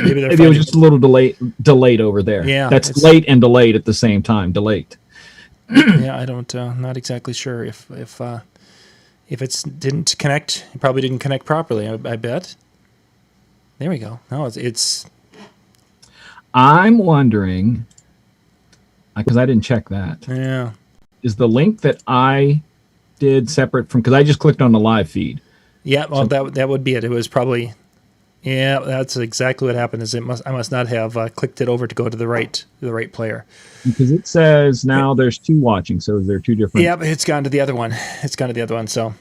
maybe they're Maybe it was just a little delayed over there. Yeah, that's late and delayed at the same time. Delayed. Yeah, I don't. Not exactly sure if it didn't connect. It probably didn't connect properly. I bet. There we go. No, it's. I'm wondering, because I didn't check that. Yeah. Is the link that I did separate from? Because I just clicked on the live feed. Yeah. Well, that would be it. It was probably. Yeah, that's exactly what happened. Is I must not have clicked it over to go to the right player. Because it says now there's 2 watching, so there are 2 different. Yeah, but it's gone to the other one. So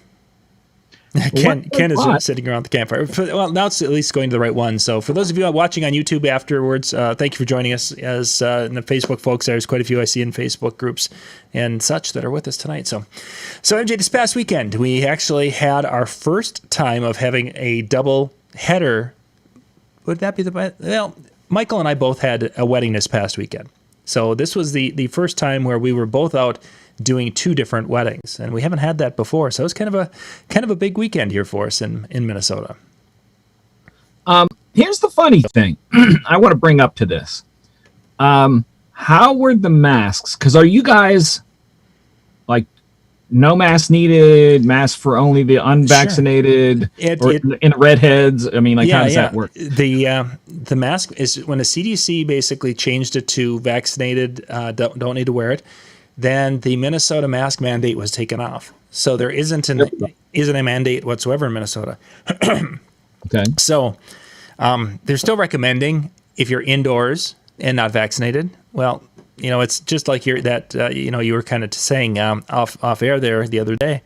Ken is sitting around the campfire. Well, now it's at least going to the right one. So for those of you watching on YouTube afterwards, thank you for joining us. As in the Facebook folks, there's quite a few I see in Facebook groups and such that are with us tonight. So MJ, this past weekend we actually had our first time of having a double header. Would that be well, Michael and I both had a wedding this past weekend. So this was the first time where we were both out doing 2 different weddings, and we haven't had that before. So it was kind of a big weekend here for us in Minnesota. Here's the funny thing I want to bring up to this. How were the masks? Because are you guys like no mask needed, mask for only the unvaccinated, sure. In redheads? I mean, like, how does that work? The mask is when the CDC basically changed it to vaccinated, don't need to wear it. Then the Minnesota mask mandate was taken off. So there isn't a mandate whatsoever in Minnesota. Okay. So they're still recommending if you're indoors and not vaccinated. Well, it's just like you were kind of saying off air there the other day.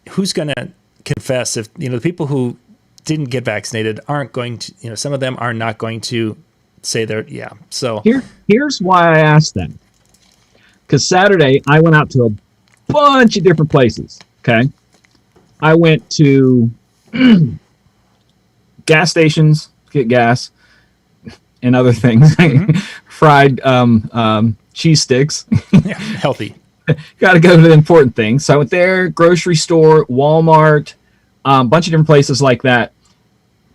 Who's going to confess if the people who didn't get vaccinated aren't going to? Some of them are not going to say they're So here's why I asked them. Because Saturday I went out to a bunch of different places. Okay, I went to gas stations to get gas and other things. Fried cheese sticks. Yeah, healthy. Got to go to the important things. So I went there, grocery store, Walmart, a bunch of different places like that.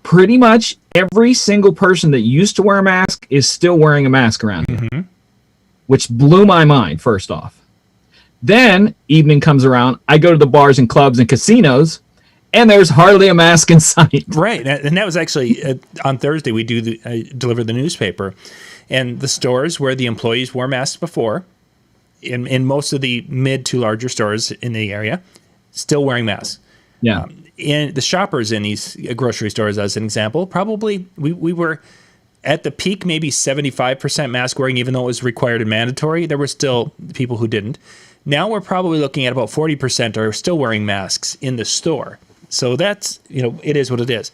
Pretty much every single person that used to wear a mask is still wearing a mask around here, which blew my mind, first off. Then evening comes around, I go to the bars and clubs and casinos, and there's hardly a mask in sight. Right, and that was actually on Thursday. We delivered the newspaper, and the stores where the employees wore masks before, in most of the mid to larger stores in the area, still wearing masks. Yeah. And the shoppers in these grocery stores, as an example, probably we were at the peak, maybe 75% mask wearing, even though it was required and mandatory. There were still people who didn't. Now we're probably looking at about 40% are still wearing masks in the store. So that's, it is what it is.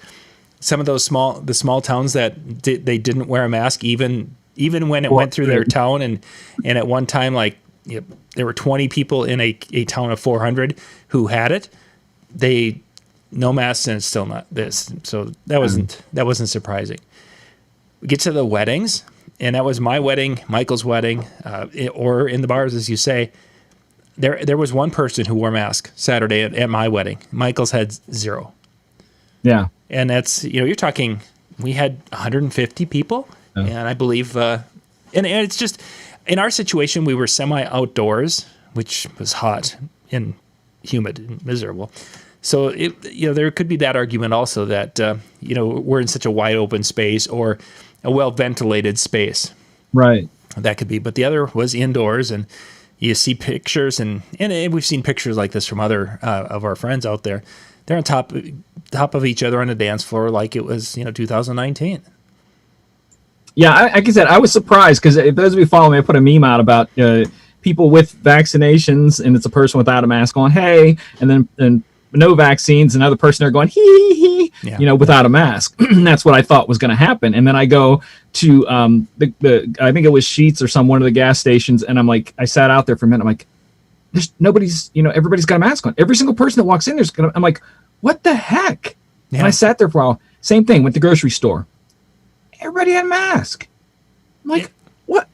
Some of those small towns that they didn't wear a mask, even when it went through their town, and at one time, there were 20 people in a town of 400 who had it. No masks, and it's still not this. So that wasn't surprising. We get to the weddings, and that was my wedding, Michael's wedding, or in the bars, as you say. There was one person who wore a mask Saturday at my wedding. Michael's had 0. Yeah. And that's, you're talking, we had 150 people, and I believe, and it's just, in our situation, we were semi-outdoors, which was hot and humid and miserable. So, there could be that argument also that, we're in such a wide open space or a well-ventilated space. Right. That could be. But the other was indoors, and you see pictures, and we've seen pictures like this from other of our friends out there. They're on top of each other on a dance floor like it was, 2019. Yeah, like I said, I was surprised because if those of you follow me, I put a meme out about people with vaccinations, and it's a person without a mask going, hey, and then no vaccines, another person there going, hee, without a mask. That's what I thought was going to happen. And then I go to I think it was Sheetz or one of the gas stations, and I'm like, I sat out there for a minute. I'm like, there's nobody's, everybody's got a mask on. Every single person that walks in there's I'm like, what the heck? Yeah. And I sat there for a while. Same thing with the grocery store. Everybody had a mask. I'm like, what?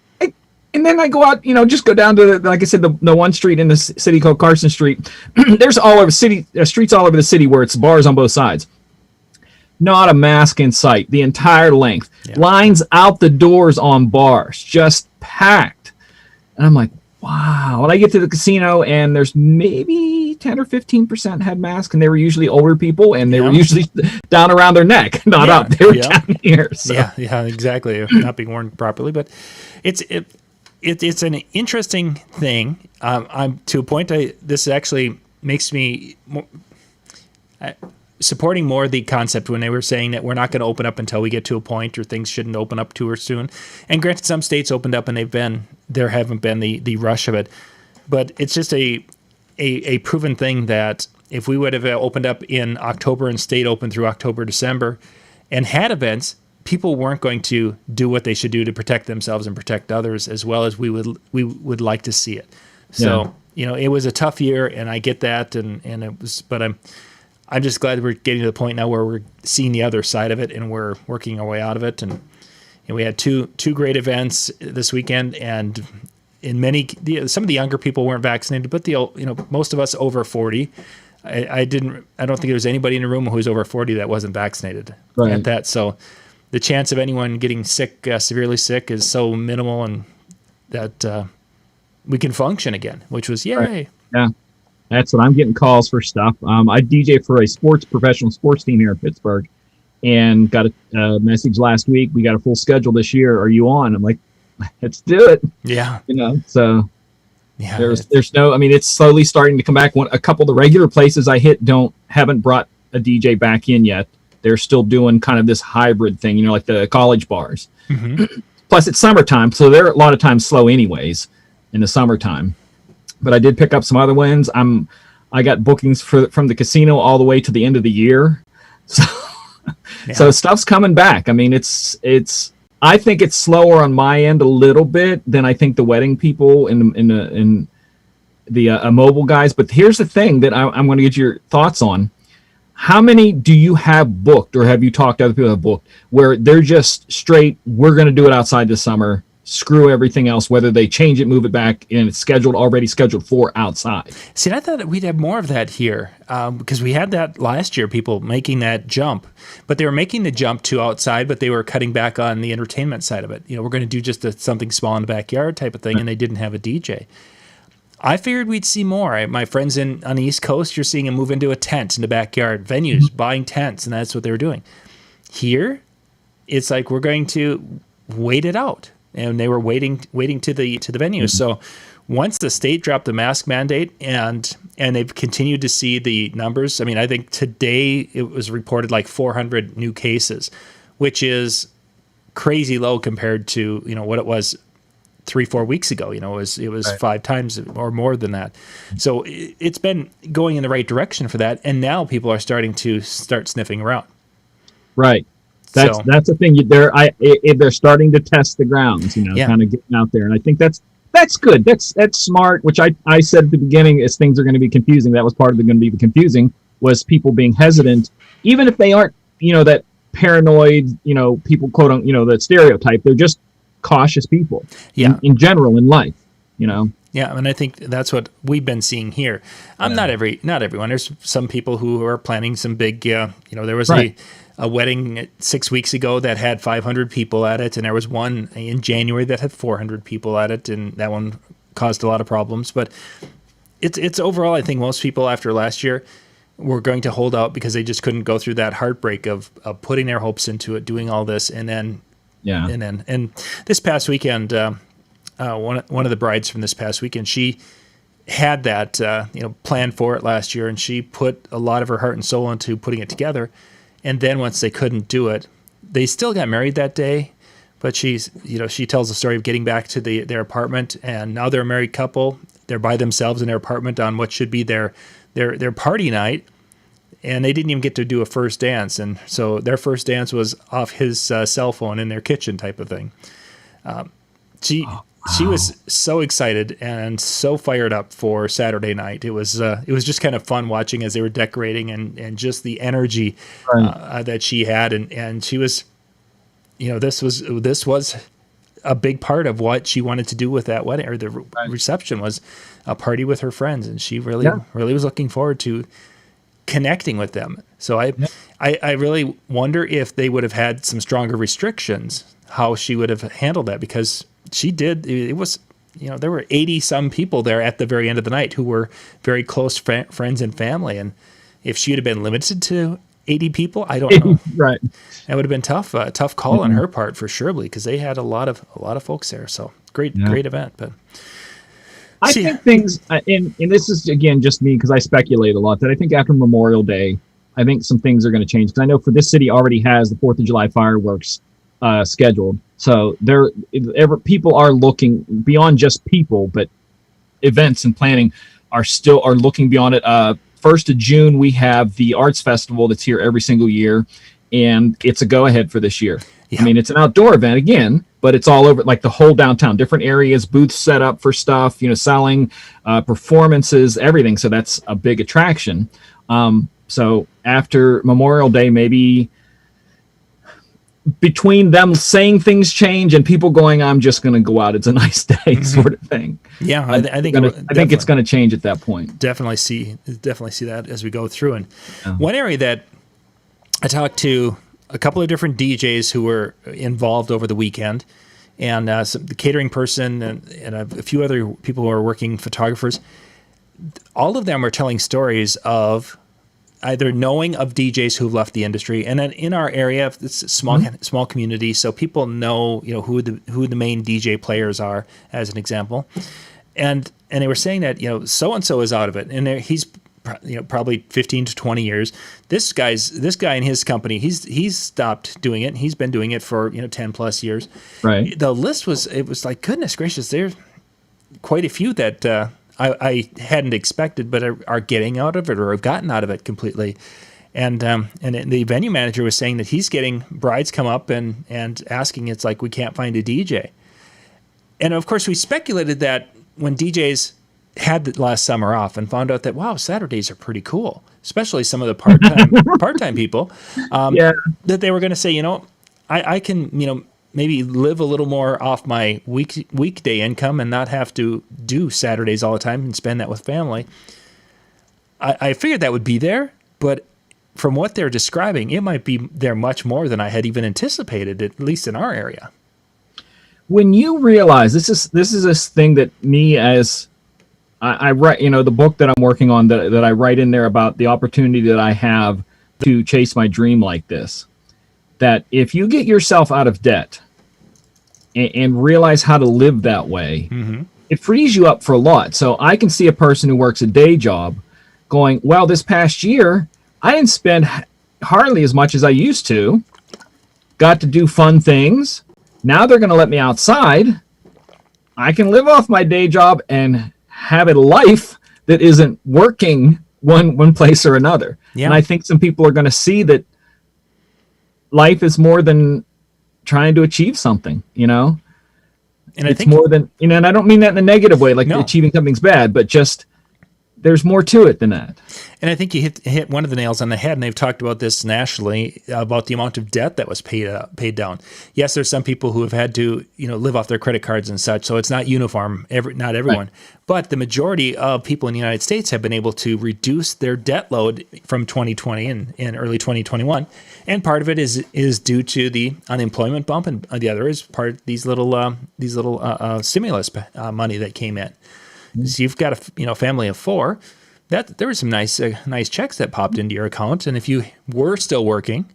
And then I go out, just go down to, like I said, the one street in the city called Carson Street. There's all over streets all over the city where it's bars on both sides. not a mask in sight the entire length. Yeah. Lines out the doors on bars, just packed. And I'm like, wow. When I get to the casino and there's maybe 10 or 15% had masks, and they were usually older people, and they were usually down around their neck, not up. They were down here. So. Yeah, exactly. Not being worn properly, but it's an interesting thing. I'm to a point. This actually makes me supporting more the concept when they were saying that we're not going to open up until we get to a point, or things shouldn't open up too soon. And granted, some states opened up and there haven't been the rush of it, but it's just a proven thing that if we would have opened up in October and stayed open through October, December, and had events, people weren't going to do what they should do to protect themselves and protect others as well as we would like to see it. So, it was a tough year, and I get that, and it was, but I'm just glad we're getting to the point now where we're seeing the other side of it, and we're working our way out of it. And we had two great events this weekend, and in some of the younger people weren't vaccinated, but most of us over 40. I don't think there was anybody in the room who was over 40 that wasn't vaccinated at that. So the chance of anyone getting sick, severely sick, is so minimal, and that we can function again, which was yay. Right. Yeah. That's what I'm getting calls for stuff. I DJ for a professional sports team here in Pittsburgh, and got a message last week. We got a full schedule this year. Are you on? I'm like, let's do it. Yeah. So yeah, there's no, I mean, it's slowly starting to come back. A couple of the regular places I hit haven't brought a DJ back in yet. They're still doing kind of this hybrid thing, like the college bars. Mm-hmm. Plus it's summertime, so they're a lot of times slow anyways in the summertime. But I did pick up some other ones. I got bookings from the casino all the way to the end of the year. So, so stuff's coming back. I mean, I think it's slower on my end a little bit than I think the wedding people in the mobile guys. But here's the thing that I'm going to get your thoughts on. How many do you have booked, or have you talked to other people who have booked, where they're just straight, we're going to do it outside this summer, screw everything else, whether they change it, move it back, and it's already scheduled for outside? See, I thought we'd have more of that here, because we had that last year, people making that jump. But they were making the jump to outside, but they were cutting back on the entertainment side of it. We're going to do just something small in the backyard type of thing, and they didn't have a DJ. I figured we'd see more. My friends on the East Coast, you're seeing them move into a tent in the backyard, venues, buying tents, and that's what they were doing. Here, it's like we're going to wait it out. And they were waiting to the venues. So once the state dropped the mask mandate, and they've continued to see the numbers. I mean, I think today it was reported like 400 new cases, which is crazy low compared to what it was 3-4 weeks ago. It was right. 5 times or more than that. So it's been going in the right direction for that, and now people are starting to sniffing around. Right. That's the thing. They're starting to test the grounds, kind of getting out there, and I think that's good. That's smart. Which I said at the beginning, as things are going to be confusing. That was part of going to be the confusing, was people being hesitant, even if they aren't, that paranoid, people quote on, that stereotype. They're just cautious people. Yeah. In general in life, Yeah, and I think that's what we've been seeing here. Not everyone. There's some people who are planning some big. There was a wedding 6 weeks ago that had 500 people at it, and there was one in January that had 400 people at it, and that one caused a lot of problems. But it's overall, I think most people after last year were going to hold out because they just couldn't go through that heartbreak of putting their hopes into it, doing all this, and this past weekend, one of the brides from this past weekend, she had that planned for it last year, and she put a lot of her heart and soul into putting it together. And then once they couldn't do it, they still got married that day. But she tells the story of getting back to their apartment, and now they're a married couple. They're by themselves in their apartment on what should be their party night, and they didn't even get to do a first dance. And so their first dance was off his cell phone in their kitchen type of thing. She was so excited and so fired up for Saturday night. It was just kind of fun watching as they were decorating and just the energy that she had, and she was, this was a big part of what she wanted to do with that wedding, or the reception was a party with her friends, and she really was looking forward to connecting with them. So I really wonder if they would have had some stronger restrictions, how she would have handled that, because she did. It was, there were 80 some people there at the very end of the night who were very close friends and family. And if she had been limited to 80 people, I don't know. Right. It would have been tough call on her part for sure, because they had a lot of folks there. So great event. But I think things, and this is again just me because I speculate a lot, that I think after Memorial Day, I think some things are going to change. Because I know for this city already has the 4th of July fireworks scheduled, so people are looking beyond just people, but events and planning are looking beyond it. 1st of June, we have the Arts Festival that's here every single year, and it's a go-ahead for this year. Yeah. I mean, it's an outdoor event again, but it's all over, like the whole downtown, different areas, booths set up for stuff, selling, performances, everything. So that's a big attraction. So after Memorial Day, maybe between them saying things change and people going, I'm just going to go out, it's a nice day, sort of thing. Yeah, I think it's going to change at that point. Definitely see that as we go through. And one area that I talked to a couple of different DJs who were involved over the weekend, and the catering person and a few other people who are working photographers. All of them are telling stories of either knowing of DJs who've left the industry, and then in our area, it's a small community, so people know who the main DJ players are, as an example, and they were saying that so and so is out of it, and he's probably 15 to 20 years. This guy in his company, he's stopped doing it. And he's been doing it for 10 plus years. Right. The list was like, goodness gracious, there's quite a few that I hadn't expected, but are getting out of it or have gotten out of it completely. And the venue manager was saying that he's getting brides come up and asking, it's like, we can't find a DJ. And of course we speculated that when DJs had the last summer off and found out that, wow, Saturdays are pretty cool, especially some of the part-time people, that they were going to say, I can, maybe live a little more off my weekday income and not have to do Saturdays all the time and spend that with family. I figured that would be there, but from what they're describing, it might be there much more than I had even anticipated, at least in our area. When you realize this is this thing that me as I write, the book that I'm working on, that I write in there about the opportunity that I have to chase my dream like this, that if you get yourself out of debt and realize how to live that way, it frees you up for a lot. So I can see a person who works a day job going, well, this past year, I didn't spend hardly as much as I used to, got to do fun things. Now they're going to let me outside. I can live off my day job and have a life that isn't working one place or another. Yeah. And I think some people are going to see that life is more than trying to achieve something, And it's more than, and I don't mean that in a negative way, like achieving something's bad, but just there's more to it than that. And I think you hit one of the nails on the head, and they've talked about this nationally, about the amount of debt that was paid down. Yes, there's some people who have had to, live off their credit cards and such, so it's not uniform, not everyone. Right. But the majority of people in the United States have been able to reduce their debt load from 2020 and early 2021. And part of it is due to the unemployment bump, and the other is part of these little stimulus money that came in. So you've got a family of 4. That there were some nice checks that popped into your account, and if you were still working,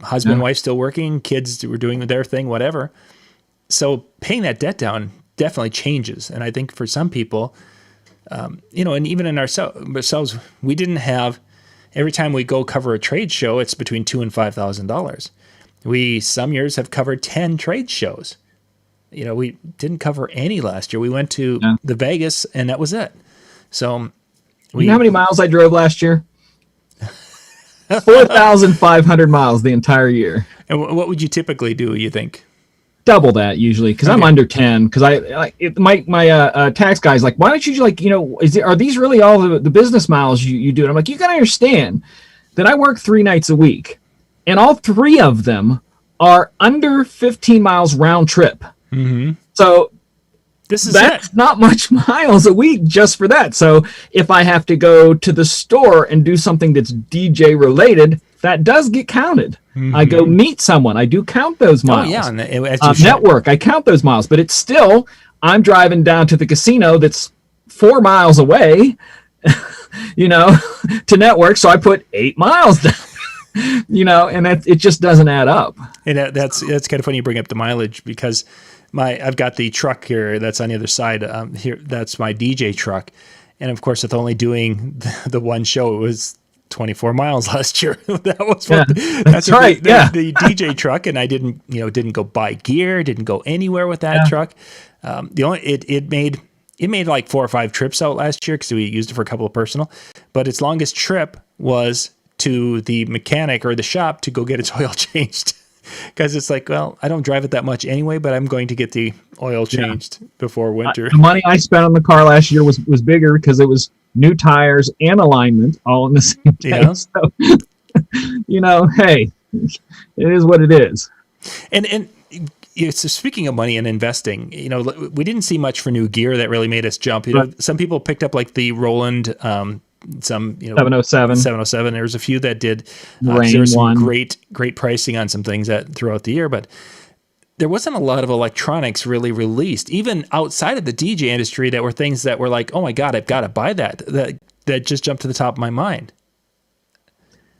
husband, wife still working, kids were doing their thing, whatever. So paying that debt down definitely changes, and I think for some people, and even in ourselves, we didn't have. Every time we go cover a trade show, it's between $2,000 and $5,000. We some years have covered 10 trade shows. We didn't cover any last year. We went to the Vegas, and that was it. So, you know how many miles I drove last year? 4,500 miles the entire year. And what would you typically do, you think? Double that usually, because I'm under 10. Because my tax guy's like, why don't you are these really all the business miles you do? And I'm like, you gotta understand that I work 3 nights a week, and all 3 of them are under 15 miles round trip. Mm-hmm. So That's not much miles a week just for that. So if I have to go to the store and do something that's DJ related, that does get counted. I go meet someone, I do count those miles. Oh yeah, network, I count those miles, but it's still, I'm driving down to the casino that's 4 miles away, to network, so I put 8 miles down. And it just doesn't add up. And that's kind of funny you bring up the mileage, because I've got the truck here that's on the other side. Here, that's my DJ truck, and of course, with only doing the one show, it was 24 miles last year. That was that's right. The DJ truck, and I didn't go buy gear, didn't go anywhere with that truck. It made like 4 or 5 trips out last year because we used it for a couple of personal, but its longest trip was to the mechanic or the shop to go get its oil changed. Because it's like, well, I don't drive it that much anyway, but I'm going to get the oil changed before winter. The money I spent on the car last year was bigger because it was new tires and alignment all in the same day. Yeah. So, hey, it is what it is. And so speaking of money and investing, we didn't see much for new gear that really made us jump. Some people picked up like the Roland, 707. There was a few that did. There was some great pricing on some things throughout the year, but there wasn't a lot of electronics really released, even outside of the DJ industry, that were things that were like, oh my God, I've got to buy that. That just jumped to the top of my mind.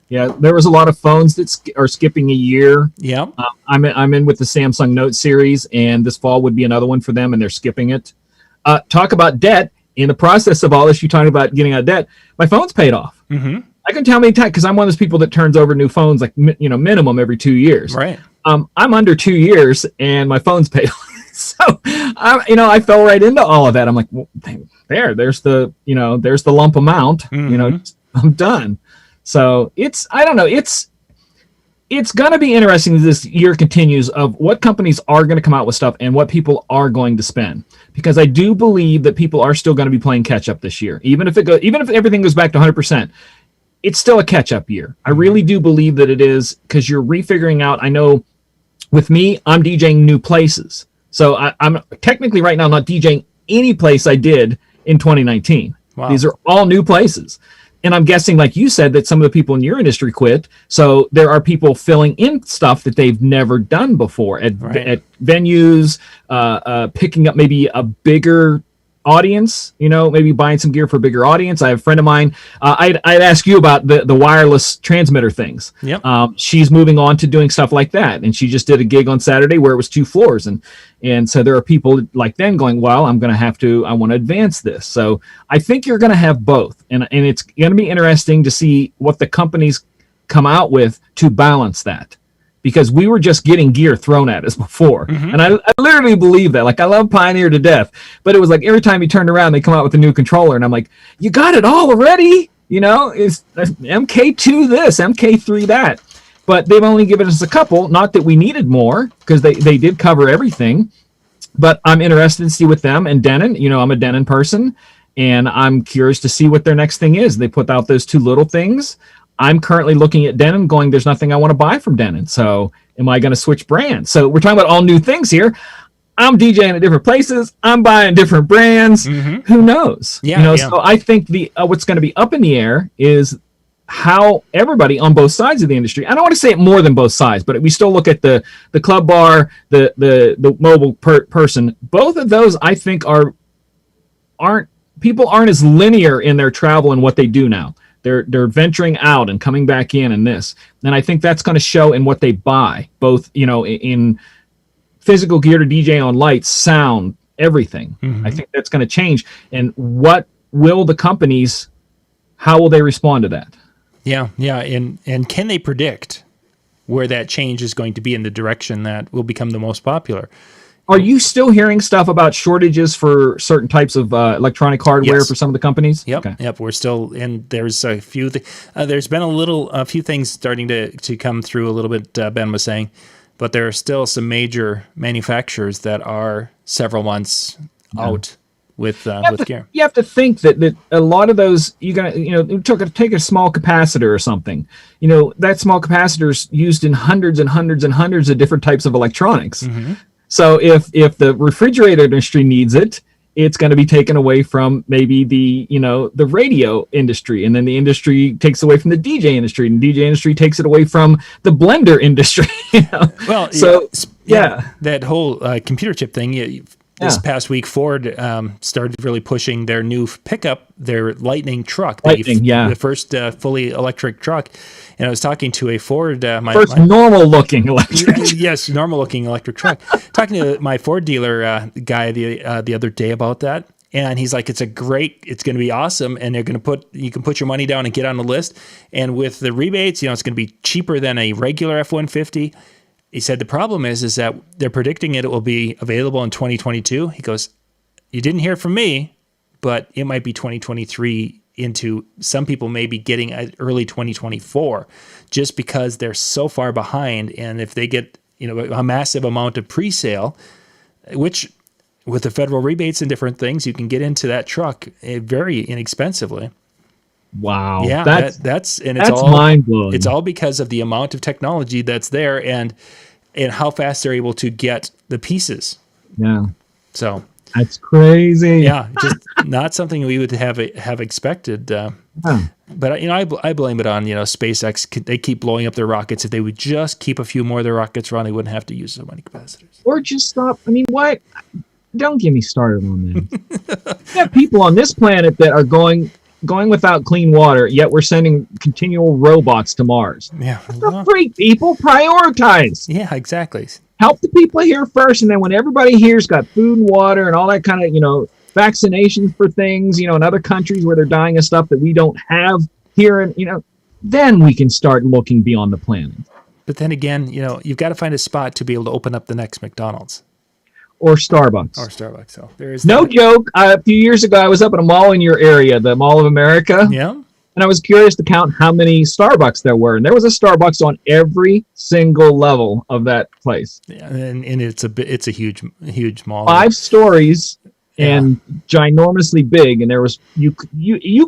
Yeah, there was a lot of phones that are skipping a year. Yeah, I'm in with the Samsung Note series, and this fall would be another one for them, and they're skipping it. Talk about debt. In the process of all this, you talking about getting out of debt, my phone's paid off. Mm-hmm. I can tell how many times, because I'm one of those people that turns over new phones like minimum every 2 years. Right. I'm under 2 years, and my phone's paid off. So I fell right into all of that. I'm like, well, there's the lump amount. Mm-hmm. I'm done. So I don't know. It's going to be interesting as this year continues of what companies are going to come out with stuff and what people are going to spend. Because I do believe that people are still going to be playing catch up this year. Even if everything goes back to 100%, it's still a catch up year. I really do believe that it is, because you're refiguring out. I know with me, I'm DJing new places. So I'm technically right now not DJing any place I did in 2019. Wow. These are all new places. And I'm guessing, like you said, that some of the people in your industry quit. So there are people filling in stuff that they've never done before at venues, picking up maybe a bigger audience, maybe buying some gear for a bigger audience. I have a friend of mine. I'd ask you about the wireless transmitter things. Yep. She's moving on to doing stuff like that. And she just did a gig on Saturday where it was 2 floors. And so there are people like them going, well, I want to advance this. So I think you're going to have both. And it's going to be interesting to see what the companies come out with to balance that. Because we were just getting gear thrown at us before. Mm-hmm. And I literally believe that. Like, I love Pioneer to death. But it was like every time you turned around, they come out with a new controller. And I'm like, you got it all already? It's MK2 this, MK3 that. But they've only given us a couple. Not that we needed more, because they did cover everything. But I'm interested to see with them and Denon. I'm a Denon person. And I'm curious to see what their next thing is. They put out those 2 little things. I'm currently looking at Denon going, there's nothing I want to buy from Denon. So am I going to switch brands? So we're talking about all new things here. I'm DJing at different places. I'm buying different brands. Mm-hmm. Who knows? Yeah. So I think what's going to be up in the air is how everybody on both sides of the industry, I don't want to say it more than both sides, but we still look at the club bar, the mobile person. Both of those, I think, people aren't as linear in their travel and what they do now. They're venturing out and coming back in and this. And I think that's going to show in what they buy, both, in physical gear to DJ on lights, sound, everything. Mm-hmm. I think that's going to change. And what will the companies, how will they respond to that? Yeah. And can they predict where that change is going to be in the direction that will become the most popular? Are you still hearing stuff about shortages for certain types of electronic hardware for some of the companies? Yep. Okay. Yep. We're still, and there's a few. There's been a few things starting to come through a little bit. Ben was saying, but there are still some major manufacturers that are several months out with gear. You have to think that a lot of those take a small capacitor or something. That small capacitor is used in hundreds and hundreds and hundreds of different types of electronics. Mm-hmm. So if the refrigerator industry needs it, it's going to be taken away from maybe the radio industry, and then the industry takes away from the DJ industry, and the DJ industry takes it away from the blender industry. Well, so that whole computer chip thing. This past week, Ford started really pushing their new pickup, their Lightning truck, the first fully electric truck. And I was talking to a Ford, normal-looking electric. Yes, normal-looking electric truck. Talking to my Ford dealer guy the other day about that, and he's like, "It's going to be awesome, and you can put your money down and get on the list, and with the rebates, it's going to be cheaper than a regular F-150." He said the problem is that they're predicting it will be available in 2022. He goes, "You didn't hear from me, but it might be 2023 into some people may be getting early 2024 just because they're so far behind. And if they get, a massive amount of pre-sale, which with the federal rebates and different things, you can get into that truck very inexpensively." Wow. Yeah, that's all mind blowing. It's all because of the amount of technology that's there and how fast they're able to get the pieces. Yeah. So that's crazy. Yeah, just not something we would have expected. But I blame it on SpaceX. They keep blowing up their rockets. If they would just keep a few more of their rockets running, they wouldn't have to use so many capacitors. Or just stop. I mean, what? Don't get me started on that. We have people on this planet that are going without clean water, yet we're sending continual robots to Mars. Yeah. The freak, people, prioritize. Yeah, exactly. Help the people here first, and then when everybody here's got food and water and all that kind of, vaccinations for things, in other countries where they're dying of stuff that we don't have here, and, then we can start looking beyond the planet. But then again, you've got to find a spot to be able to open up the next McDonald's. Or Starbucks. So there is no joke. A few years ago, I was up at a mall in your area, the Mall of America. Yeah. And I was curious to count how many Starbucks there were. And there was a Starbucks on every single level of that place. Yeah, and it's a huge mall. 5 stories and ginormously big. And there was you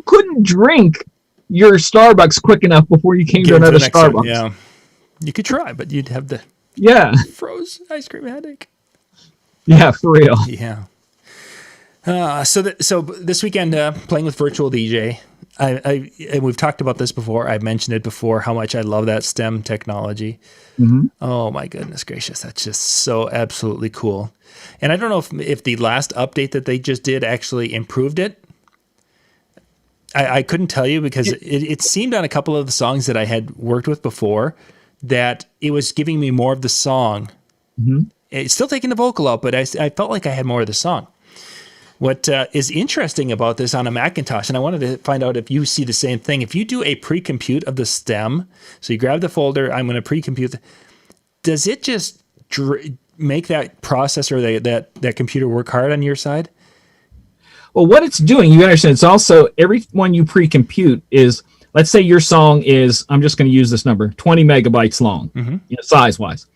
couldn't drink your Starbucks quick enough before you came to another Starbucks. One, yeah. You could try, but you'd have the frozen ice cream headache. Yeah, for real. Yeah. So this weekend, playing with Virtual DJ, and we've talked about this before. I've mentioned it before, how much I love that STEM technology. Mm-hmm. Oh my goodness gracious, that's just so absolutely cool. And I don't know if the last update that they just did actually improved it. I couldn't tell you because it seemed on a couple of the songs that I had worked with before that it was giving me more of the song. Mm-hmm. It's still taking the vocal out, but I felt like I had more of the song. What is interesting about this on a Macintosh, and I wanted to find out if you see the same thing. If you do a pre-compute of the stem, so you grab the folder, I'm going to pre-compute, does it just make that processor, that computer work hard on your side? Well, what it's doing, you understand, it's also every one you pre-compute is, let's say your song is, I'm just going to use this number, 20 megabytes long, size-wise.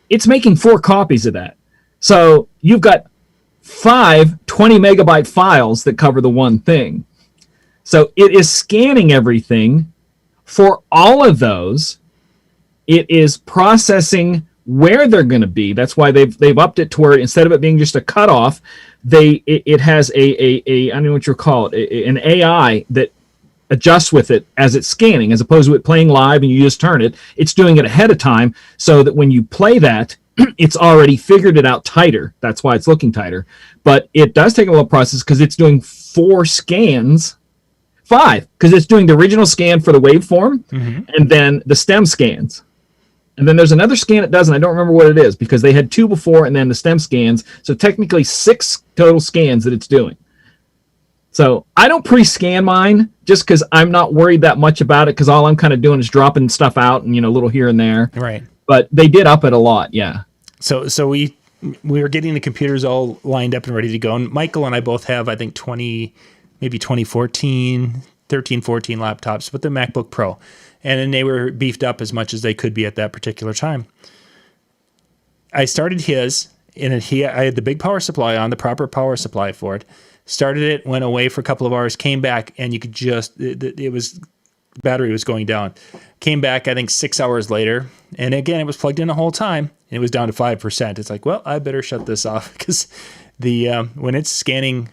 It's making 4 copies of that. So you've got 5 20 megabyte files that cover the one thing. So it is scanning everything for all of those. It is processing where they're going to be. That's why they've upped it to where instead of it being just a cutoff, it has a I don't know what you call it, an AI that adjusts with it as it's scanning, as opposed to it playing live and you just turn it. It's doing it ahead of time so that when you play that, it's already figured it out tighter. That's why it's looking tighter. But it does take a little process because it's doing 4 scans. 5, because it's doing the original scan for the waveform and then the stem scans. And then there's another scan it does, and I don't remember what it is because they had 2 before and then the stem scans. So technically 6 total scans that it's doing. So I don't pre-scan mine just because I'm not worried that much about it because all I'm kind of doing is dropping stuff out and, a little here and there. Right. But they did up it a lot, yeah. So we were getting the computers all lined up and ready to go. And Michael and I both have, I think, 2014, 13, 14 laptops with the MacBook Pro. And then they were beefed up as much as they could be at that particular time. I started his, and I had the big power supply on, the proper power supply for it. Started it, went away for a couple of hours, came back, and you could just, it was battery was going down. Came back, I think 6 hours later, and again, it was plugged in the whole time, and it was down to 5%. It's like, well, I better shut this off because the when it's scanning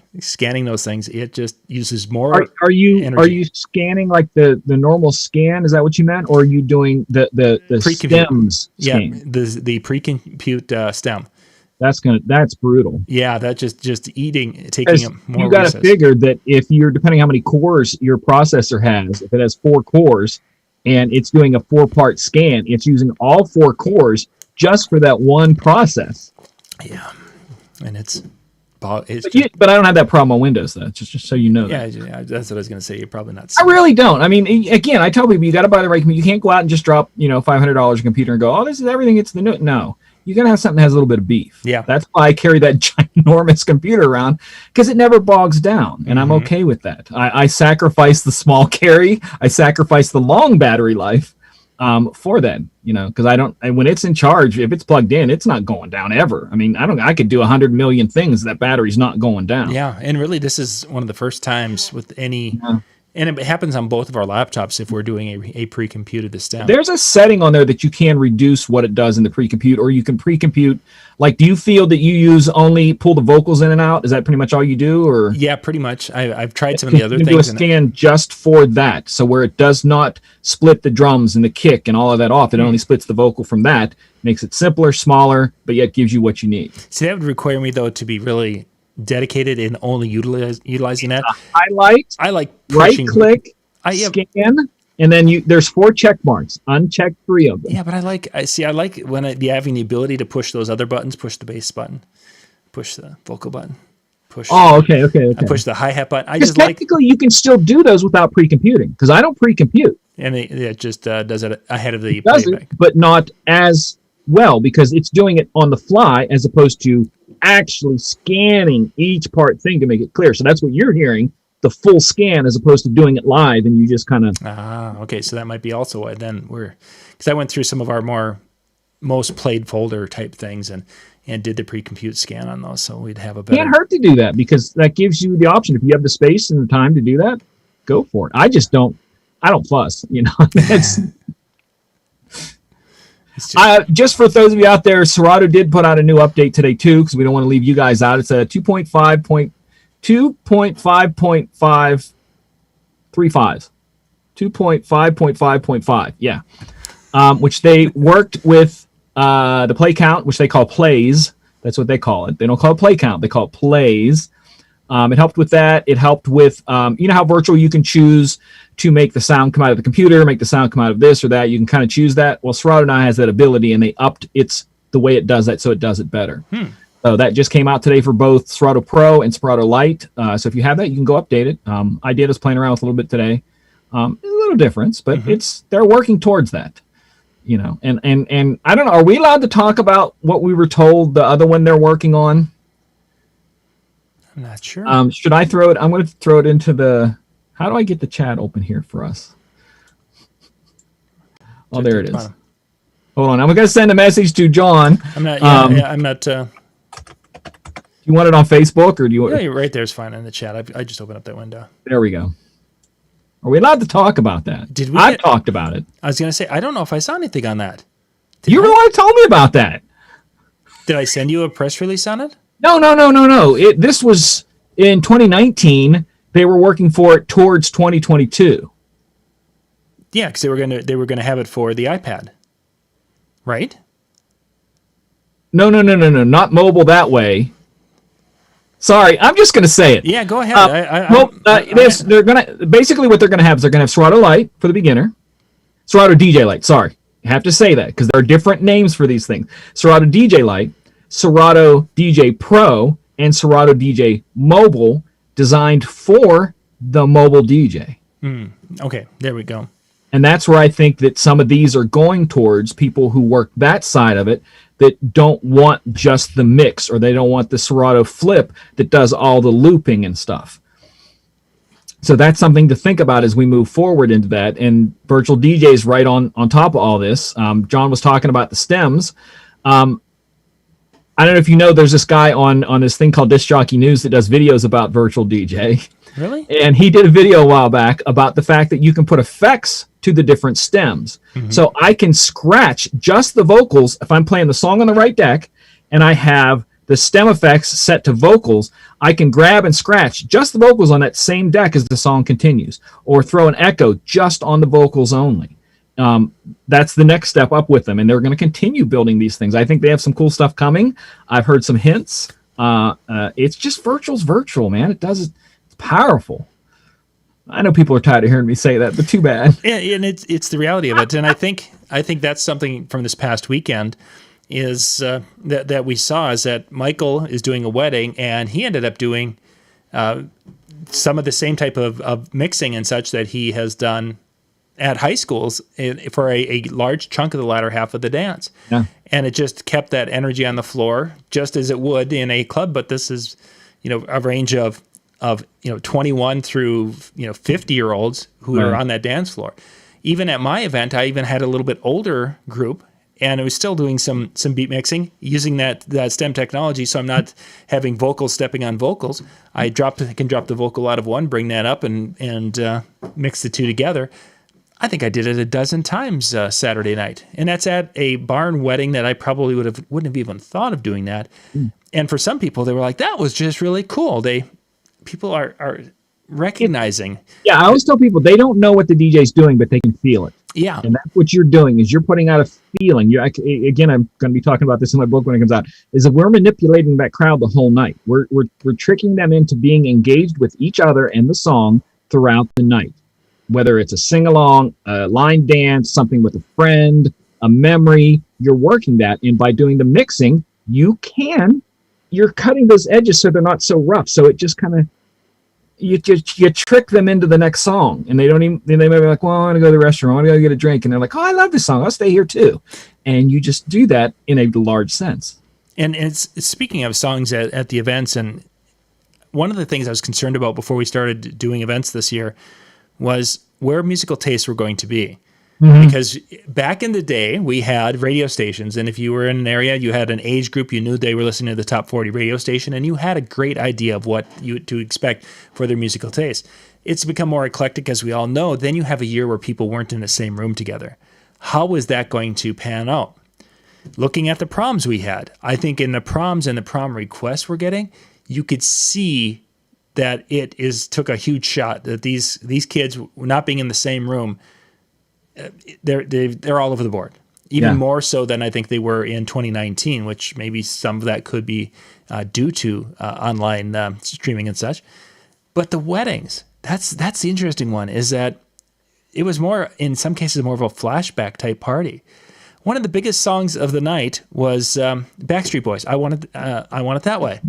those things, it just uses more. Are you energy. scanning like the normal scan? Is that what you meant, or are you doing the stems scan? Yeah, the pre-compute stem. That's brutal. Yeah, that just taking up more. You got to figure that if you're, depending how many cores your processor has, if it has 4 cores and it's doing a 4-part scan, it's using all 4 cores just for that one process. Yeah, and it's but I don't have that problem on Windows, though. Just so you know. Yeah, that's what I was going to say. You're probably not. I really don't. I mean, again, I tell people you got to buy the right computer. You can't go out and just drop $500 a computer and go, oh, this is everything. It's the new. No. You got to have something that has a little bit of beef. Yeah. That's why I carry that ginormous computer around, because it never bogs down, and I'm okay with that. I sacrifice the small carry. I sacrifice the long battery life for that, because I don't. And when it's in charge, if it's plugged in, it's not going down ever. I mean, I could do 100 million things. That battery's not going down. Yeah, and really, this is one of the first times with any. Yeah. And it happens on both of our laptops if we're doing a pre-computed stem. There's a setting on there that you can reduce what it does in the pre-compute, or you can pre-compute. Like, do you feel that you use only pull the vocals in and out? Is that pretty much all you do? Or yeah, pretty much. I've tried some of the other things. You can do a scan just for that, so where it does not split the drums and the kick and all of that off. It only splits the vocal from that. Makes it simpler, smaller, but yet gives you what you need. See, that would require me, though, to be really dedicated in only utilizing that. Highlight. I like pushing. Right click, scan, and then there's 4 check marks. Uncheck 3 of them. Yeah, but I like when having the ability to push those other buttons, push the bass button, push the vocal button, push. Oh, okay. I push the hi-hat button. I just technically you can still do those without pre-computing, because I don't pre-compute. And it just does it ahead of the playback. But not as well, because it's doing it on the fly as opposed to actually scanning each part thing to make it clear. So that's what you're hearing, the full scan, as opposed to doing it live and you just kind of. Okay. So that might be also why then because I went through some of our most played folder type things and did the pre-compute scan on those. So we'd have a better. Can't hurt to do that, because that gives you the option. If you have the space and the time to do that, go for it. I don't fuss, It's just for those of you out there, Serato did put out a new update today too, because we don't want to leave you guys out. It's a 2.5.5.5 2.5.5.5, yeah. Which they worked with the play count, which they call plays. That's what they call it. They don't call it play count. They call it plays. It helped with that. It helped with, how virtual you can choose to make the sound come out of the computer, make the sound come out of this or that. You can kind of choose that. Well, Serato now has that ability, and they upped the way it does that, so it does it better. So that just came out today for both Serato Pro and Serato Lite. So if you have that, you can go update it. I was playing around with a little bit today. A little difference, but they're working towards that. And I don't know. Are we allowed to talk about what we were told the other one they're working on? I'm not sure. Should I throw it? I'm going to throw it into the. How do I get the chat open here for us? Oh, there it is. Hold on. I'm going to send a message to John. I'm not. I'm not. You want it on Facebook, or do you want? Yeah, you're right. There's fine in the chat. I just opened up that window. There we go. Are we allowed to talk about that? I've talked about it. I was going to say, I don't know if I saw anything on that. You were the one who told me about that. Did I send you a press release on it? No. This was in 2019. They were working for it towards 2022. Yeah, because they were gonna have it for the iPad, right? No, not mobile that way. Sorry, I'm just gonna say it. Yeah, go ahead. They're gonna basically what they're gonna have is they're gonna have Serato Lite for the beginner, Serato DJ Lite. Sorry, I have to say that because there are different names for these things. Serato DJ Lite, Serato DJ Pro, and Serato DJ Mobile, designed for the mobile DJ. Okay, there we go. And that's where I think that some of these are going towards people who work that side of it that don't want just the mix, or they don't want the Serato Flip that does all the looping and stuff. So that's something to think about as we move forward into that. And Virtual DJ is right on top of all this. John was talking about the stems. I don't know if you know, there's this guy on this thing called Disc Jockey News that does videos about virtual DJ. Really? And he did a video a while back about the fact that you can put effects to the different stems. Mm-hmm. So I can scratch just the vocals if I'm playing the song on the right deck and I have the stem effects set to vocals. I can grab and scratch just the vocals on that same deck as the song continues, or throw an echo just on the vocals only. That's the next step up with them, and they're going to continue building these things. I think they have some cool stuff coming. I've heard some hints. It's just virtual's virtual, man. It's powerful. I know people are tired of hearing me say that, but too bad. Yeah, and it's the reality of it. And I think that's something from this past weekend is that we saw is that Michael is doing a wedding, and he ended up doing some of the same type of mixing and such that he has done at high schools for a large chunk of the latter half of the dance. Yeah. And it just kept that energy on the floor just as it would in a club. But this is, a range of 21 through 50-year-olds who are on that dance floor. Even at my event, I even had a little bit older group, and it was still doing some beat mixing using that stem technology. So I'm not having vocals stepping on vocals. I can drop the vocal out of one, bring that up, and mix the two together. I think I did it a dozen times Saturday night, and that's at a barn wedding that I probably wouldn't have even thought of doing that. And for some people, they were like, "That was just really cool." People are recognizing. Yeah, I always tell people they don't know what the DJ's doing, but they can feel it. Yeah, and that's what you're doing is you're putting out a feeling. Again, I'm going to be talking about this in my book when it comes out. Is that we're manipulating that crowd the whole night. We're tricking them into being engaged with each other and the song throughout the night. Whether it's a sing-along, a line dance, something with a friend, a memory, you're working that. And by doing the mixing, you're cutting those edges so they're not so rough. So it just kind of, you trick them into the next song. And they may be like, well, I want to go to the restaurant, I want to go get a drink. And they're like, oh, I love this song, I'll stay here too. And you just do that in a large sense. And it's speaking of songs at the events, and one of the things I was concerned about before we started doing events this year was where musical tastes were going to be. Mm-hmm. Because back in the day, we had radio stations, and if you were in an area, you had an age group, you knew they were listening to the top 40 radio station, and you had a great idea of what to expect for their musical taste. It's become more eclectic, as we all know. Then you have a year where people weren't in the same room together. How is that going to pan out? Looking at the proms we had, I think in the proms and the prom requests we're getting, you could see that took a huge shot, that these kids not being in the same room, they're all over the board, even more so than I think they were in 2019, which maybe some of that could be due to online streaming and such. But the weddings, that's the interesting one, is that it was more, in some cases, more of a flashback type party. One of the biggest songs of the night was Backstreet Boys, I Want It That Way.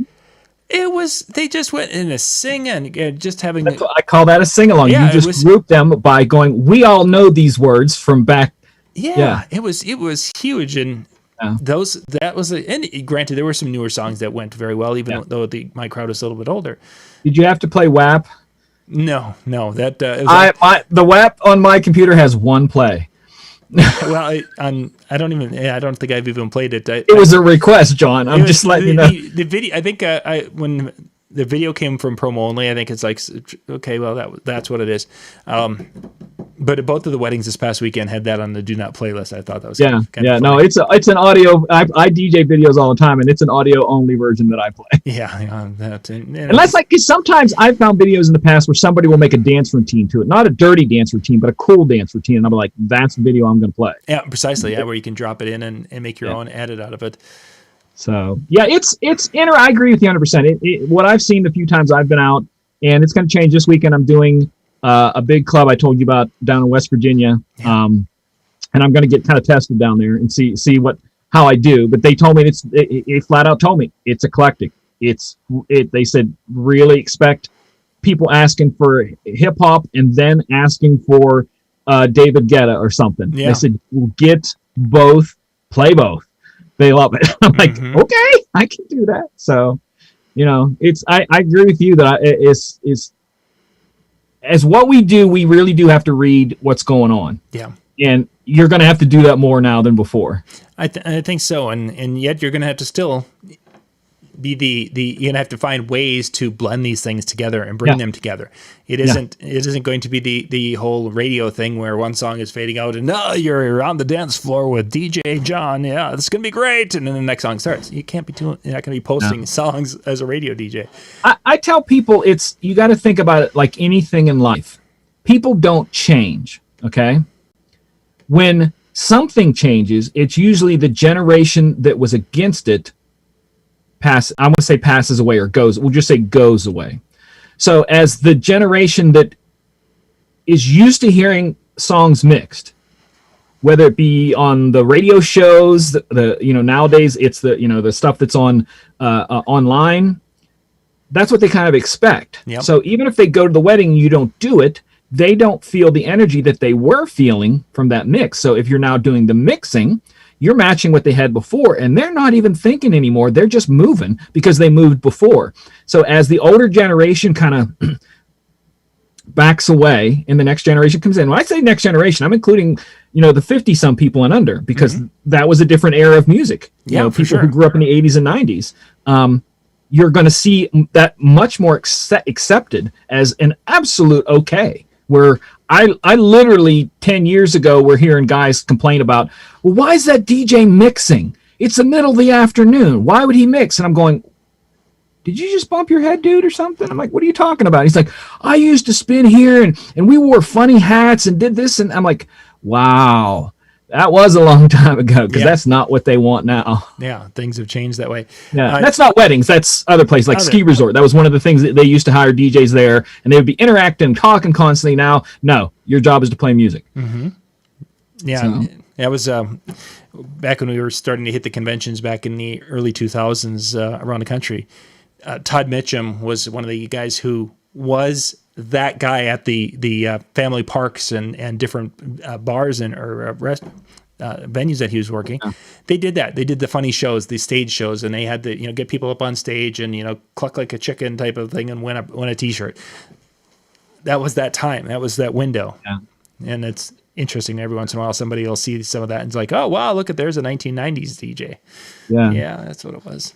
They just went in a sing and just having. I call that a sing along. Yeah, you just group them by going, we all know these words from back. Yeah. It was huge, and and granted, there were some newer songs that went very well, even though my crowd was a little bit older. Did you have to play WAP? No, that the WAP on my computer has one play. Well, I don't think I've even played it. It was a request, John. I'm just letting you know. The video, I think when the video came from promo only, I think it's like, okay, well, that's what it is. But both of the weddings this past weekend had that on the do not playlist. I thought that was kind of funny. No, it's an audio. I DJ videos all the time, and it's an audio only version that I play. Yeah, that and that's like, because sometimes I've found videos in the past where somebody will make a dance routine to it, not a dirty dance routine, but a cool dance routine, and I'm like, that's the video I'm going to play. Yeah, precisely. Yeah, where you can drop it in and make your own edit out of it. So it's I agree with you 100%. What I've seen the few times I've been out, and it's going to change this weekend. I'm doing a big club I told you about down in West Virginia, and I'm going to get kind of tested down there and see how I do. But they told me it flat out told me it's eclectic. They said really expect people asking for hip hop and then asking for David Guetta or something. Yeah. They said we'll get both, play both. They love it. I'm like, okay, I can do that. So, I agree with you that it's as what we do, we really do have to read what's going on. Yeah. And you're going to have to do that more now than before. I think so. And yet you're going to have to still, be you're gonna have to find ways to blend these things together and bring them together. It isn't going to be the whole radio thing where one song is fading out and no, you're on the dance floor with DJ John. Yeah, this is gonna be great, and then the next song starts. You're not gonna be posting songs as a radio DJ. I tell people you got to think about it like anything in life. People don't change. Okay, when something changes, it's usually the generation that was against it passes away or goes. We'll just say goes away. So as the generation that is used to hearing songs mixed, whether it be on the radio shows, nowadays it's the stuff that's on online. That's what they kind of expect. Yep. So even if they go to the wedding and you don't do it, they don't feel the energy that they were feeling from that mix. So if you're now doing the mixing, you're matching what they had before, and they're not even thinking anymore. They're just moving because they moved before. So as the older generation kind of backs away and the next generation comes in, when I say next generation, I'm including, the 50-some people and under, because that was a different era of music. People who grew up in the 80s and 90s. You're going to see that much more accepted as an absolute okay. Where I literally 10 years ago were hearing guys complain about, well, why is that DJ mixing? It's the middle of the afternoon. Why would he mix? And I'm going, did you just bump your head, dude, or something? I'm like, what are you talking about? He's like, I used to spin here and we wore funny hats and did this. And I'm like, wow, that was a long time ago, because that's not what they want now. Yeah, things have changed that way. Yeah, that's not weddings. That's other places like ski resort. That was one of the things that they used to hire DJs there, and they would be interacting, talking constantly. Now, no, your job is to play music. Mm-hmm. Yeah, that was back when we were starting to hit the conventions back in the early 2000s around the country. Todd Mitchum was one of the guys who was that guy at the family parks and different bars or venues that he was working. Yeah. They did that. They did the funny shows, the stage shows, and they had to get people up on stage and cluck like a chicken type of thing and win a T-shirt. That was that time. That was that window. Yeah. And it's interesting. Every once in a while, somebody will see some of that and it's like, oh wow, look at there's a 1990s DJ. Yeah, that's what it was.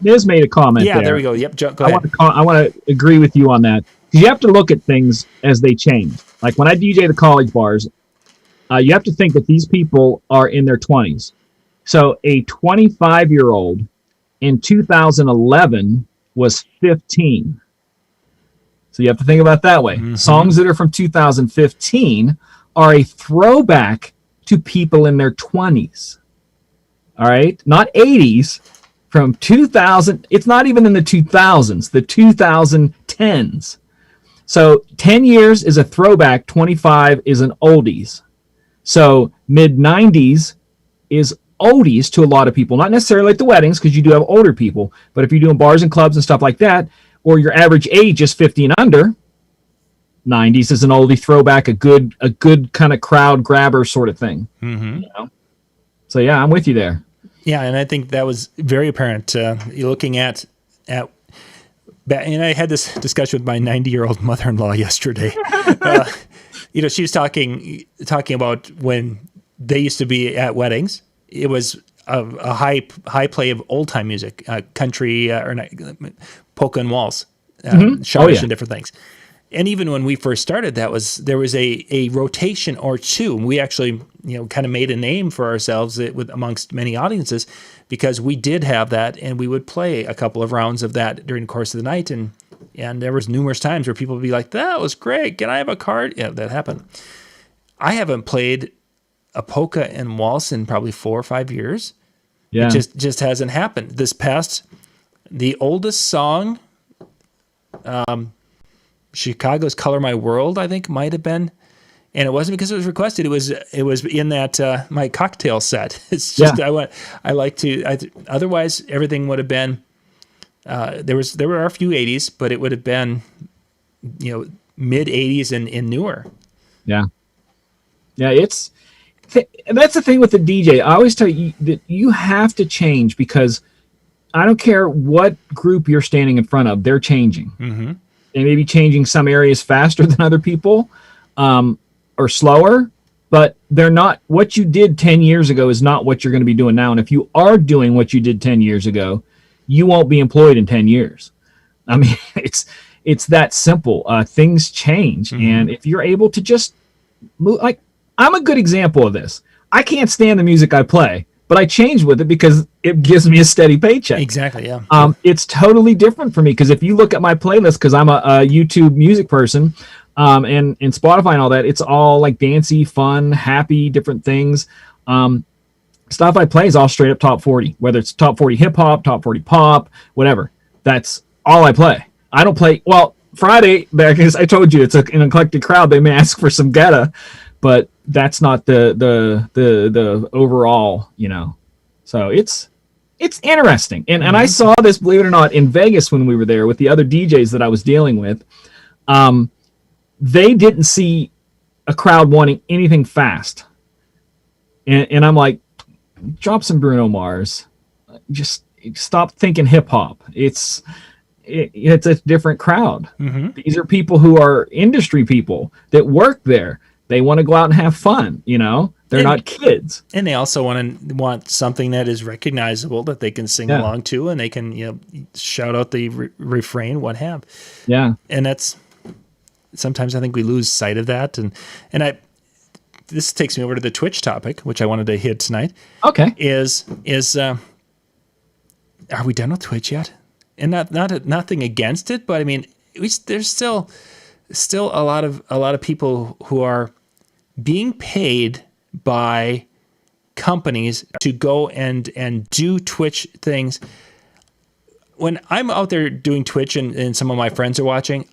Liz made a comment. Yeah, there we go. Yep, go ahead. I want to agree with you on that. You have to look at things as they change. Like when I DJ the college bars, you have to think that these people are in their 20s. So a 25-year-old in 2011 was 15. So you have to think about it that way. Mm-hmm. Songs that are from 2015 are a throwback to people in their 20s. All right? Not 80s. From 2000, it's not even in the 2000s, the 2010s. So 10 years is a throwback, 25 is an oldies. So mid-90s is oldies to a lot of people, not necessarily at the weddings, because you do have older people, but if you're doing bars and clubs and stuff like that, or your average age is 50 and under, 90s is an oldie throwback, a good kind of crowd grabber sort of thing. Mm-hmm. So yeah, I'm with you there. Yeah, and I think that was very apparent. You're looking at, and I had this discussion with my 90-year-old mother-in-law yesterday. She was talking about when they used to be at weddings. It was a high play of old time music, country or not, polka and waltz, Scottish and different things. And even when we first started, there was a rotation or two. We actually, kind of made a name for ourselves amongst many audiences, because we did have that, and we would play a couple of rounds of that during the course of the night. And there was numerous times where people would be like, "That was great. Can I have a card?" Yeah, that happened. I haven't played a polka and waltz in probably 4 or 5 years. Yeah, it just hasn't happened. The oldest song. Chicago's "Color My World," I think, might have been, and it wasn't because it was requested. It was in that my cocktail set. It's just otherwise everything would have been. There were a few 80s, but it would have been, mid 80s and newer. Yeah, that's the thing with the DJ. I always tell you that you have to change, because I don't care what group you're standing in front of, they're changing. Mm-hmm. They may be changing some areas faster than other people, or slower, but they're not. What you did 10 years ago is not what you're going to be doing now. And if you are doing what you did 10 years ago, you won't be employed in 10 years. I mean, it's that simple. Things change. And if you're able to just move, like, I'm a good example of this. I can't stand the music I play, but I change with it because it gives me a steady paycheck. Exactly, yeah. It's totally different for me, because if you look at my playlist, because I'm a YouTube music person, and Spotify and all that, it's all like dancey, fun, happy, different things. Stuff I play is all straight up top 40, whether it's top 40 hip hop, top 40 pop, whatever. That's all I play. I don't play, well, Friday, because I told you it's an eclectic crowd, they may ask for some Guetta, but that's not the overall, So it's interesting. And I saw this, believe it or not, in Vegas when we were there with the other DJs that I was dealing with. They didn't see a crowd wanting anything fast. And I'm like, drop some Bruno Mars. Just stop thinking hip hop. It's a different crowd. These are people who are industry people that work there. They want to go out and have fun, They're not kids. And they also want something that is recognizable that they can sing along to, and they can shout out the refrain, what have. Yeah. And that's sometimes I think we lose sight of that. And this takes me over to the Twitch topic, which I wanted to hit tonight. Okay. Is are we done with Twitch yet? And nothing against it, but I mean, there's still a lot of people who are being paid by companies to go and do Twitch things. When I'm out there doing Twitch and some of my friends are watching,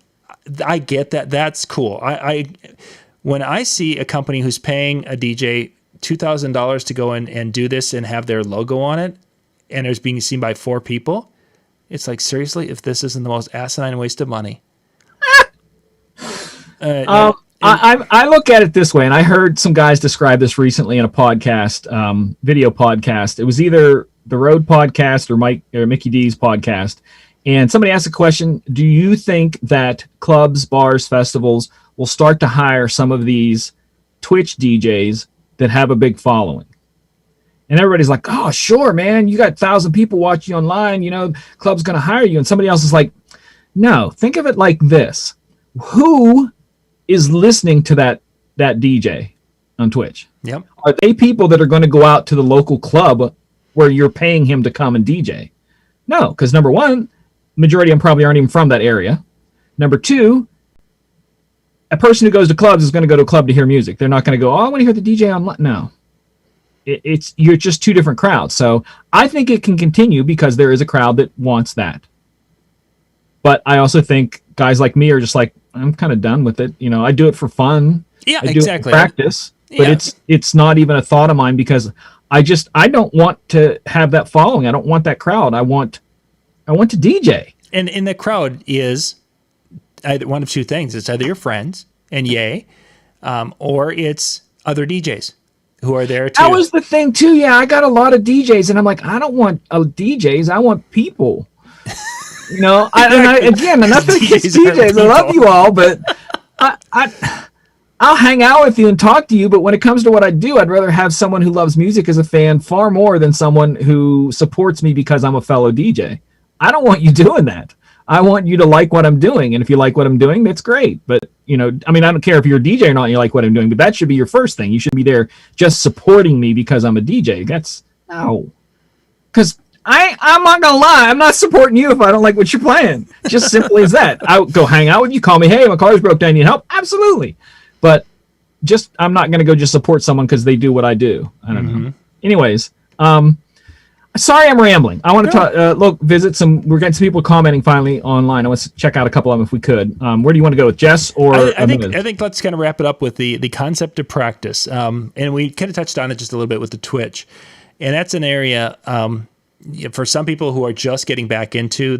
I get that. That's cool. When I see a company who's paying a DJ $2,000 to go in and do this and have their logo on it, and it's being seen by 4 people, it's like, seriously, if this isn't the most asinine waste of money. I look at it this way, and I heard some guys describe this recently in a podcast, video podcast. It was either the Road podcast or Mickey D's podcast. And somebody asked a question: do you think that clubs, bars, festivals will start to hire some of these Twitch DJs that have a big following? And everybody's like, oh, sure, man. You got 1,000 people watching you online. Club's going to hire you. And somebody else is like, no, think of it like this. Who is listening to that DJ on Twitch? Yep. Are they people that are going to go out to the local club where you're paying him to come and DJ? No, because number one, majority of them probably aren't even from that area. Number two, a person who goes to clubs is going to go to a club to hear music. They're not going to go, oh, I want to hear the DJ online. No. You're just two different crowds. So I think it can continue because there is a crowd that wants that. But I also think guys like me are just like, I'm kind of done with it. I do it for fun. Yeah, I do exactly. It for practice, but it's not even a thought of mine because I don't want to have that following. I don't want that crowd. I want to DJ. And in the crowd is either one of two things. It's either your friends and yay, or it's other DJs who are there too. That was the thing too. Yeah, I got a lot of DJs, and I'm like, I don't want DJs. I want people. Again, nothing against DJs. I love you all, but I'll hang out with you and talk to you. But when it comes to what I do, I'd rather have someone who loves music as a fan far more than someone who supports me because I'm a fellow DJ. I don't want you doing that. I want you to like what I'm doing. And if you like what I'm doing, that's great. But, I don't care if you're a DJ or not and you like what I'm doing, but that should be your first thing. You should be there just supporting me because I'm a DJ. No. Because I'm not going to lie. I'm not supporting you if I don't like what you're playing. Just simple as that. I'll go hang out with you. Call me, hey, my car's broke down. You need help? Absolutely. But I'm not going to go just support someone because they do what I do. I don't know. Anyways, sorry I'm rambling. I want to visit some. We're getting some people commenting finally online. I want to check out a couple of them if we could. Where do you want to go with Jess or? I think let's kind of wrap it up with the concept of practice. And we kind of touched on it just a little bit with the Twitch, and that's an area for some people who are just getting back into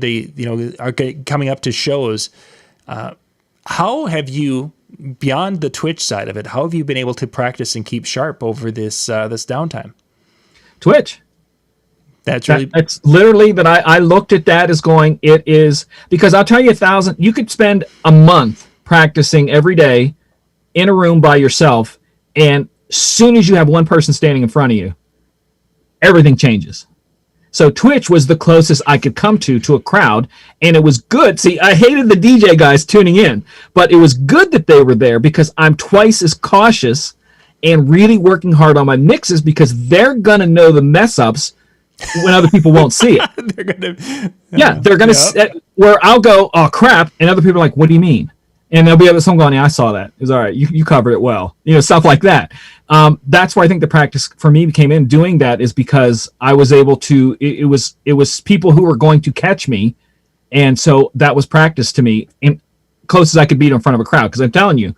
are coming up to shows. How have you, beyond the Twitch side of it, how have you been able to practice and keep sharp over this downtime? Twitch. That's literally that. I looked at that as going, it is, because I'll tell you 1,000, you could spend a month practicing every day in a room by yourself. And as soon as you have one person standing in front of you, everything changes. So Twitch was the closest I could come to a crowd, and it was good. See, I hated the DJ guys tuning in, but it was good that they were there because I'm twice as cautious and really working hard on my mixes because they're going to know the mess ups when other people won't see it. They're going to, where I'll go, oh crap, and other people are like, what do you mean? And there'll be someone going, yeah, I saw that. It was all right. You covered it well. Stuff like that. That's where I think the practice for me came in. Doing that is because I was able to. It was people who were going to catch me, and so that was practice to me, and close as I could be in front of a crowd. Because I'm telling you,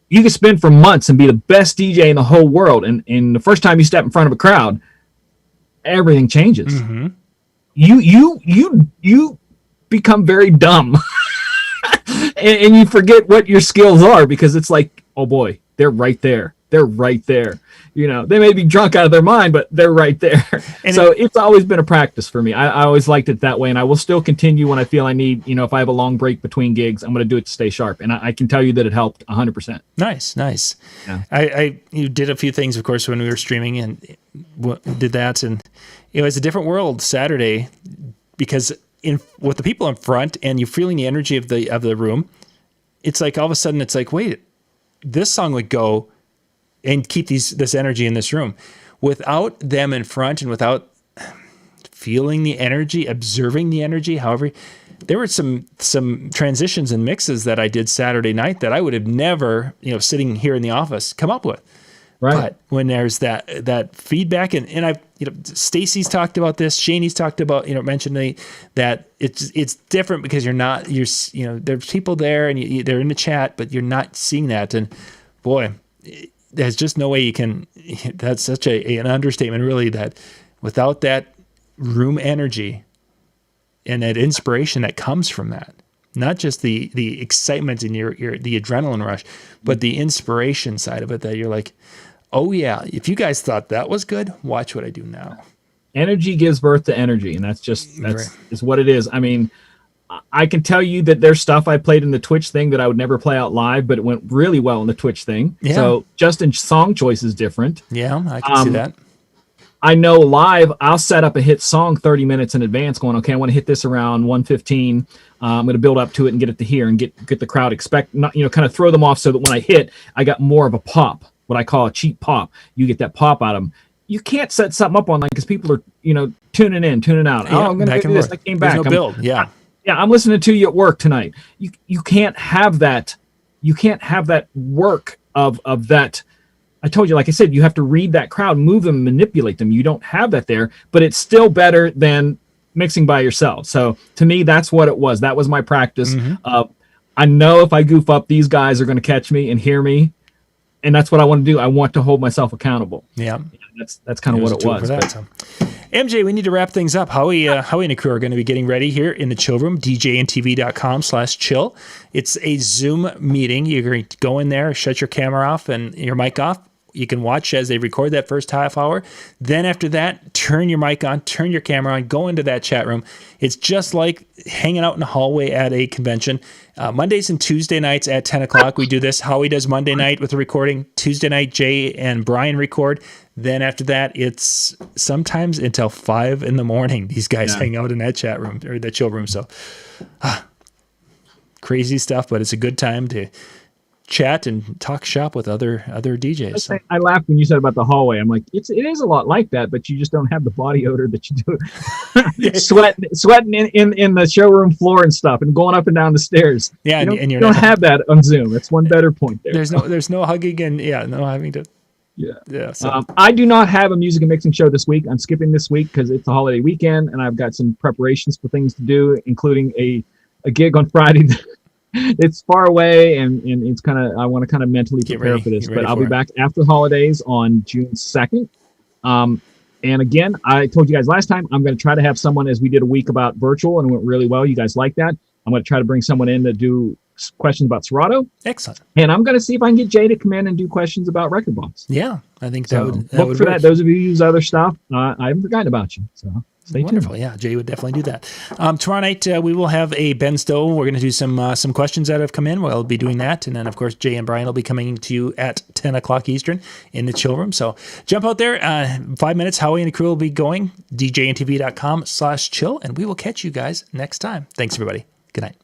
you can spend for months and be the best DJ in the whole world, and the first time you step in front of a crowd, everything changes. Mm-hmm. You become very dumb. And you forget what your skills are because it's like, oh boy, they're right there. They're right there. They may be drunk out of their mind, but they're right there. And so it's always been a practice for me. I always liked it that way, and I will still continue when I feel I need, if I have a long break between gigs, I'm going to do it to stay sharp. And I can tell you that it helped 100%. Nice. Yeah. You did a few things, of course, when we were streaming and did that. And it was a different world Saturday because with the people in front and you feeling the energy of the room, it's like all of a sudden it's like, wait, this song would go and keep this energy in this room. Without them in front and without feeling the energy, observing the energy, however, there were some transitions and mixes that I did Saturday night that I would have never, sitting here in the office, come up with. Right. But when there's that feedback and I've, Stacy's talked about this, Shane's talked about, mentioned that it's different because there's people there and they're in the chat, but you're not seeing that. And boy, there's just no way you can, that's such an understatement really, that without that room energy and that inspiration that comes from that, not just the excitement and the adrenaline rush, but the inspiration side of it, that you're like, oh yeah, if you guys thought that was good, watch what I do now. Energy gives birth to energy, and that's what it is. I mean, I can tell you that there's stuff I played in the Twitch thing that I would never play out live, but it went really well in the Twitch thing. Yeah. So just in song choice is different. Yeah, I can see that. I know live, I'll set up a hit song 30 minutes in advance going, okay, I want to hit this around 1:15. I'm going to build up to it and get it to here and get the crowd kind of throw them off so that when I hit, I got more of a pop, what I call a cheap pop. You get that pop out of them. You can't set something up online because people are, tuning in, tuning out. Yeah, I'm going to do this. I came back. There's no build. Yeah. I'm listening to you at work tonight. You can't have that. You can't have that work of that. I told you, like I said, you have to read that crowd, move them, manipulate them. You don't have that there, but it's still better than mixing by yourself. So to me, that's what it was. That was my practice. Mm-hmm. I know if I goof up, these guys are going to catch me and hear me. And that's what I want to do. I want to hold myself accountable. Yeah. That's kind of what it was. MJ, we need to wrap things up. Howie and the crew are going to be getting ready here in the chill room, djntv.com/chill. It's a Zoom meeting. You're going to go in there, shut your camera off and your mic off. You can watch as they record that first half hour. Then after that, turn your mic on, turn your camera on, go into that chat room. It's just like hanging out in the hallway at a convention. Mondays and Tuesday nights at 10 o'clock, we do this. Howie does Monday night with the recording. Tuesday night, Jay and Brian record. Then after that, it's sometimes until 5 in the morning. These guys hang out in that chat room or that chill room. So crazy stuff, but it's a good time to chat and talk shop with other DJs. So. I laughed when you said about the hallway. I'm like, it is a lot like that, but you just don't have the body odor that you do. sweating in the showroom floor and stuff, and going up and down the stairs. Yeah, you don't have that on Zoom. That's one better point there. There's no hugging and no having to. Yeah. So. I do not have a music and mixing show this week. I'm skipping this week because it's a holiday weekend, and I've got some preparations for things to do, including a gig on Friday. It's far away, and it's kind of, I want to kind of mentally prepare for this, but I'll be back after the holidays on June 2nd. And again, I told you guys last time, I'm going to try to have someone, as we did a week about virtual and it went really well. You guys like that. I'm going to try to bring someone in to do questions about Serato. Excellent. And I'm going to see if I can get Jay to come in and do questions about record bonds. Yeah, I think So that look would for work. that. Those of you who use other stuff, I haven't forgotten about you. So stay Wonderful. tuned. Yeah, Jay would definitely do that. Tomorrow night, we will have a Ben Stowe. We're going to do some questions that have come in. We'll be doing that. And then, of course, Jay and Brian will be coming to you at 10 o'clock Eastern in the chill room. So jump out there. 5 minutes. Howie and the crew will be going. DJNTV.com/chill. And we will catch you guys next time. Thanks, everybody. Good night.